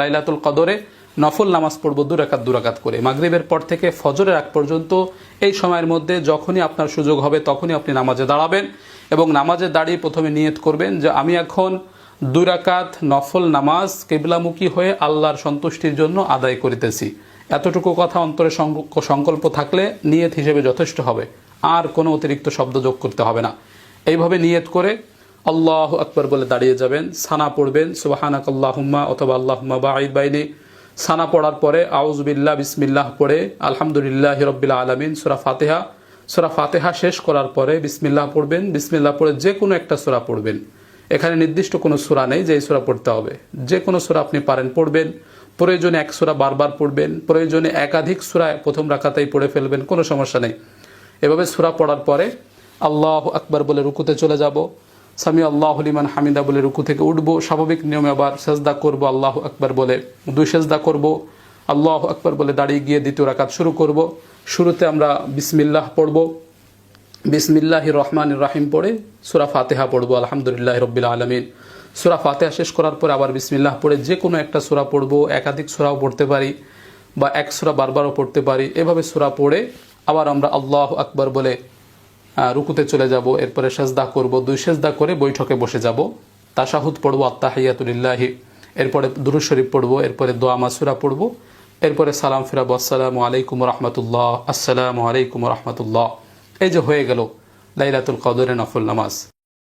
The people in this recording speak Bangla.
লাইলাতুল কদরে নফল নামাজ পড়বো 2 রাকাত করে। মাগরিবের পর থেকে ফজরের আগ পর্যন্ত এই সময়ের মধ্যে যখনই আপনার সুযোগ হবে তখনই আপনি নামাজে দাঁড়াবেন এবং নামাজে দাঁড়িয়ে প্রথমে নিয়ত করবেন যে আমি এখন 2 রাকাত নফল নামাজ কিবলামুখী হয়ে আল্লাহর সন্তুষ্টির জন্য আদায় করিতেছি। এতটুকু কথা অন্তরে সংকল্প থাকলে নিয়ত হিসেবে যথেষ্ট হবে, আর কোনো অতিরিক্ত শব্দ যোগ করতে হবে না। এইভাবে নিয়ত করে আল্লাহু আকবার বলে দাঁড়িয়ে যাবেন, সানা পড়বেন সুবহানাকাল্লাহুম্মা অথবা আল্লাহুম্মা বাঈদ বাইনি। সানা পড়ার পরে আউযু বিল্লাহ বিসমিল্লাহ পড়ে আলহামদুলিল্লাহি রাব্বিল আলামিন সূরা ফাতিহা শেষ করার পরে বিসমিল্লাহ পড়বেন। বিসমিল্লাহ পড়ে যে কোনো একটা সূরা পড়বেন। এখানে নির্দিষ্ট কোনো সূরা নেই যে এই সূরা পড়তে হবে, যে কোনো সূরা আপনি পারেন পড়বেন। প্রয়োজনে এক সূরা বারবার পড়বেন, প্রয়োজনে একাধিক সূরা প্রথম রাকাতেই পড়ে ফেলবেন, কোনো সমস্যা নেই। এভাবে সূরা পড়ার পরে আল্লাহু আকবার বলে রুকুতে চলে যাব, সামি আল্লাহু লিমান হামিদা বলে রুকু থেকে উঠব, স্বাভাবিক নিয়মে আবার সেজদা করব, আল্লাহু আকবার বলে 2 সেজদা করব, আল্লাহু আকবার বলে দাঁড়িয়ে গিয়ে দ্বিতীয় রাকাত শুরু করব। শুরুতে আমরা বিসমিল্লাহ পড়ব, বিসমিল্লাহির রহমানির রহিম পড়ে সূরা ফাতিহা পড়ব আলহামদুলিল্লাহি রাব্বিল আলামিন। সূরা ফাতিহা শেষ করার পরে আবার বিসমিল্লাহ পড়ে যে কোনো একটা সূরা পড়ব, একাধিক সূরাও পড়তে পারি বা এক সূরা বারবারও পড়তে পারি। এভাবে সূরা পড়ে আবার আমরা আল্লাহু আকবার বলে রুকুতে চলে যাব, এরপরে সেজদা করব, 2 সেজদা করে বৈঠকে বসে যাব, তাশাহুদ পড়ব আত্তাহিয়াতু লিল্লাহি, এরপরে দুরূদ শরীফ পড়ব, এরপরে দোয়া মাসুরা পড়ব, এরপরে সালাম ফিরাবো, আসসালামু আলাইকুম ওয়া রাহমাতুল্লাহ, আসসালামু আলাইকুম ওয়া রাহমাতুল্লাহ। এই যে হয়ে গেল লাইলাতুল কদরের নফল নামাজ।